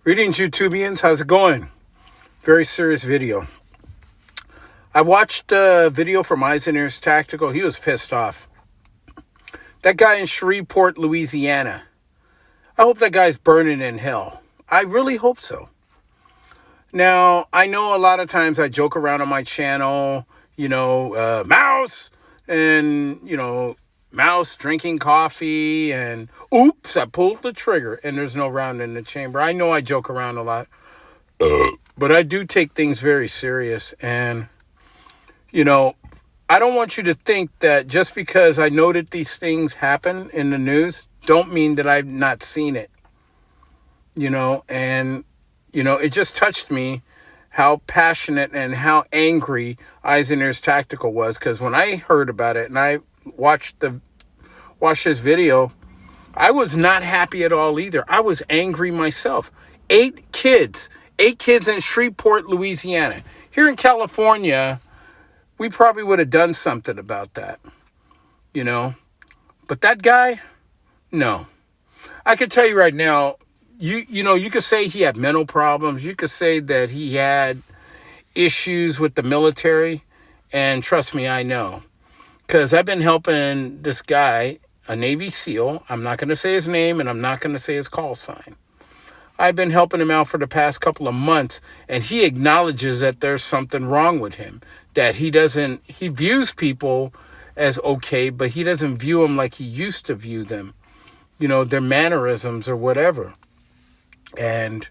Greetings, YouTubians. How's it going? Very serious video. I watched a video from Eisener's Tactical. He was pissed off. That guy in Schrevport, Louisiana. I hope that guy's burning in hell. I really hope so. Now, I know a lot of times I joke around on my channel, mouse, and, mouse drinking coffee, and oops, I pulled the trigger, and there's no round in the chamber. I know I joke around a lot, but I do take things very serious, and, I don't want you to think that just because I know that these things happen in the news, don't mean that I've not seen it, it just touched me how passionate and how angry Eisener's Tactical was, because when I heard about it and I watched this video, I was not happy at all either. I was angry myself. 8 kids in Schrevport, Louisiana. Here in California, we probably would have done something about that, But that guy, no. I can tell you right now, you could say he had mental problems. You could say that he had issues with the military. And trust me, I know. Because I've been helping this guy, a Navy SEAL. I'm not going to say his name, and I'm not going to say his call sign. I've been helping him out for the past couple of months, and he acknowledges that there's something wrong with him. That he views people as okay, but he doesn't view them like he used to view them. Their mannerisms or whatever. And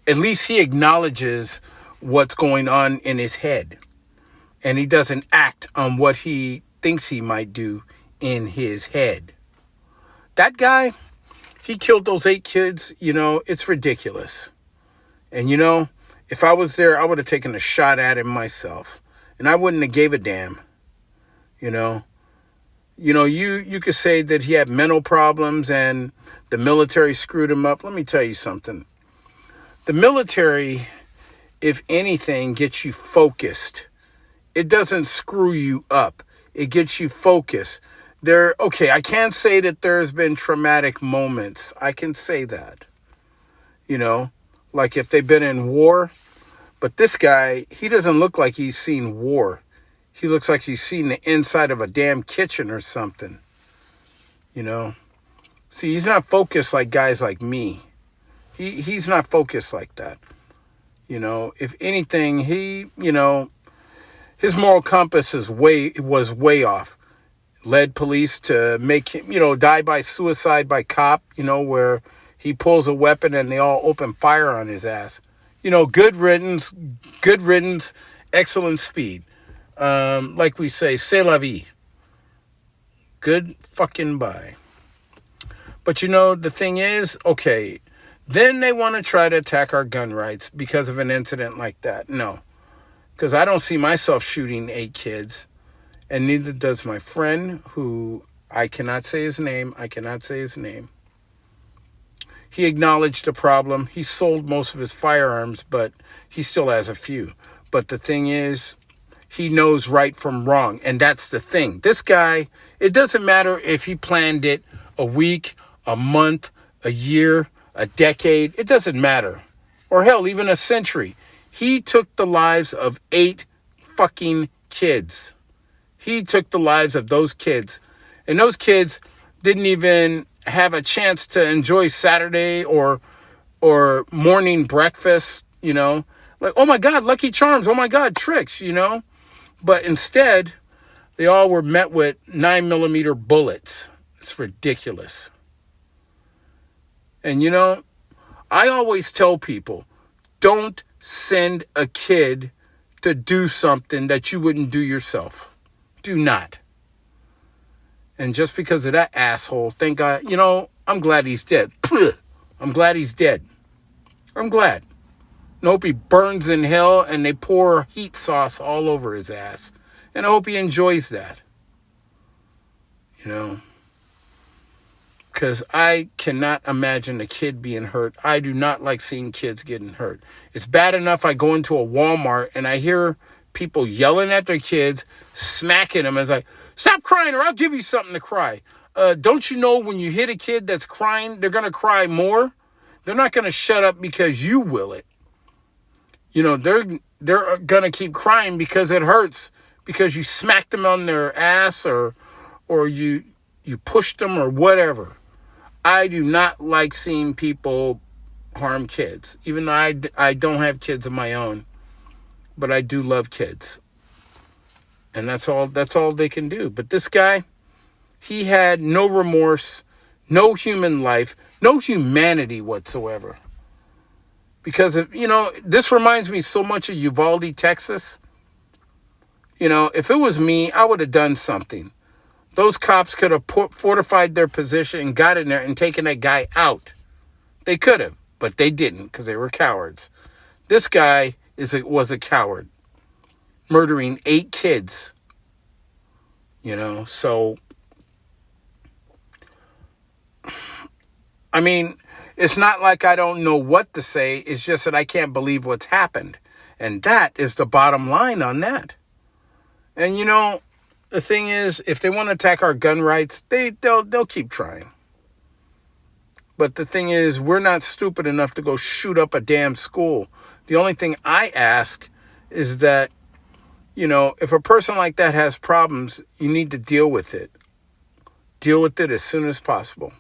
at least he acknowledges what's going on in his head. And he doesn't act on what he thinks he might do in his head. That guy, he killed those 8 kids. It's ridiculous. And, if I was there, I would have taken a shot at him myself. And I wouldn't have gave a damn. You could say that he had mental problems and the military screwed him up. Let me tell you something. The military, if anything, gets you focused. It doesn't screw you up. It gets you focused. I can't say that there's been traumatic moments. I can say that. Like if they've been in war. But this guy, he doesn't look like he's seen war. He looks like he's seen the inside of a damn kitchen or something. See, he's not focused like guys like me. He's not focused like that. If anything, his moral compass was way off. Led police to make him, die by suicide by cop, where he pulls a weapon and they all open fire on his ass. Good riddance, excellent speed. Like we say, c'est la vie. Good fucking bye. But the thing is, okay, then they want to try to attack our gun rights because of an incident like that. No, because I don't see myself shooting 8 kids, and neither does my friend, who I cannot say his name. He acknowledged the problem. He sold most of his firearms, but he still has a few. But the thing is, he knows right from wrong, and that's the thing. This guy, it doesn't matter if he planned it a week, a month, a year, a decade. It doesn't matter. Or hell, even a century. He took the lives of 8 fucking kids. He took the lives of those kids. And those kids didn't even have a chance to enjoy Saturday or morning breakfast, Like, oh my God, Lucky Charms. Oh my God, tricks, But instead, they all were met with 9mm bullets. It's ridiculous. And, I always tell people, don't send a kid to do something that you wouldn't do yourself. Do not. And just because of that asshole, thank God, I'm glad he's dead. I'm glad he's dead. I'm glad. I hope he burns in hell and they pour heat sauce all over his ass. And I hope he enjoys that. Because I cannot imagine a kid being hurt. I do not like seeing kids getting hurt. It's bad enough I go into a Walmart and I hear people yelling at their kids, smacking them. It's like, stop crying or I'll give you something to cry. Don't you know when you hit a kid that's crying, they're going to cry more? They're not going to shut up because you will it. You know, they're going to keep crying because it hurts, because you smacked them on their ass, or you pushed them or whatever. I do not like seeing people harm kids, even though I don't have kids of my own, but I do love kids. And that's all they can do. But this guy, he had no remorse, no human life, no humanity whatsoever. Because, this reminds me so much of Uvalde, Texas. If it was me, I would have done something. Those cops could have fortified their position and got in there and taken that guy out. They could have, but they didn't because they were cowards. This guy was a coward, murdering 8 kids. So, I mean, it's not like I don't know what to say. It's just that I can't believe what's happened. And that is the bottom line on that. And, the thing is, if they want to attack our gun rights, they'll keep trying. But the thing is, we're not stupid enough to go shoot up a damn school. The only thing I ask is that, if a person like that has problems, you need to deal with it. Deal with it as soon as possible.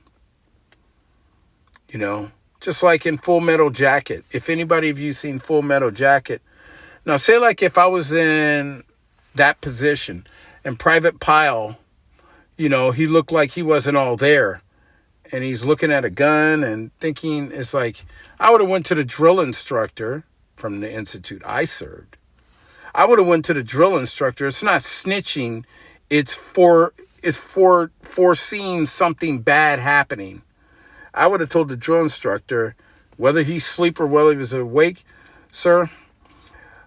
Just like in Full Metal Jacket. If anybody of you seen Full Metal Jacket, now say like if I was in that position and Private Pyle, he looked like he wasn't all there, and he's looking at a gun and thinking, it's like, I would have went to the drill instructor from the institute I served. I would have went to the drill instructor. It's not snitching. It's foreseeing something bad happening. I would have told the drill instructor, whether he's asleep or whether he was awake, sir,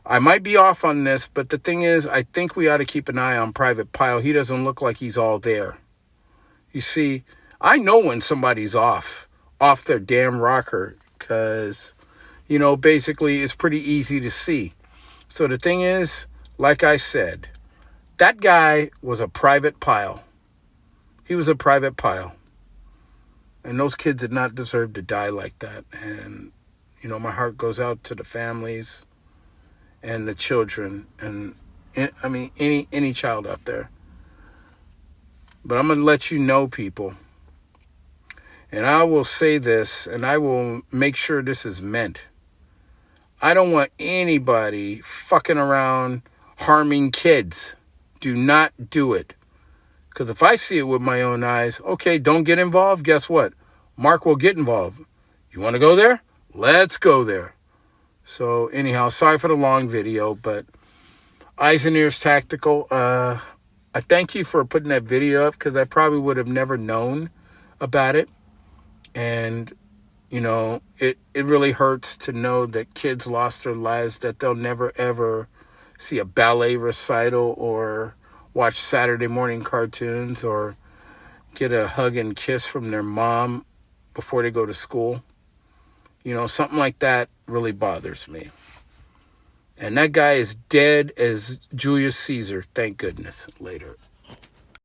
I might be off on this, but the thing is, I think we ought to keep an eye on Private Pyle. He doesn't look like he's all there. You see, I know when somebody's off their damn rocker, because, basically it's pretty easy to see. So the thing is, like I said, that guy was a Private Pyle. He was a Private Pyle. And those kids did not deserve to die like that. And, my heart goes out to the families and the children. And, I mean, any child out there. But I'm going to let you know, people. And I will say this, and I will make sure this is meant. I don't want anybody fucking around harming kids. Do not do it. Because if I see it with my own eyes, okay, don't get involved. Guess what? Mark will get involved. You want to go there? Let's go there. So anyhow, sorry for the long video, but Eyes and Ears Tactical, I thank you for putting that video up, because I probably would have never known about it. And, it really hurts to know that kids lost their lives, that they'll never, ever see a ballet recital or watch Saturday morning cartoons or get a hug and kiss from their mom before they go to school. Something like that really bothers me. And that guy is dead as Julius Caesar, thank goodness. Later.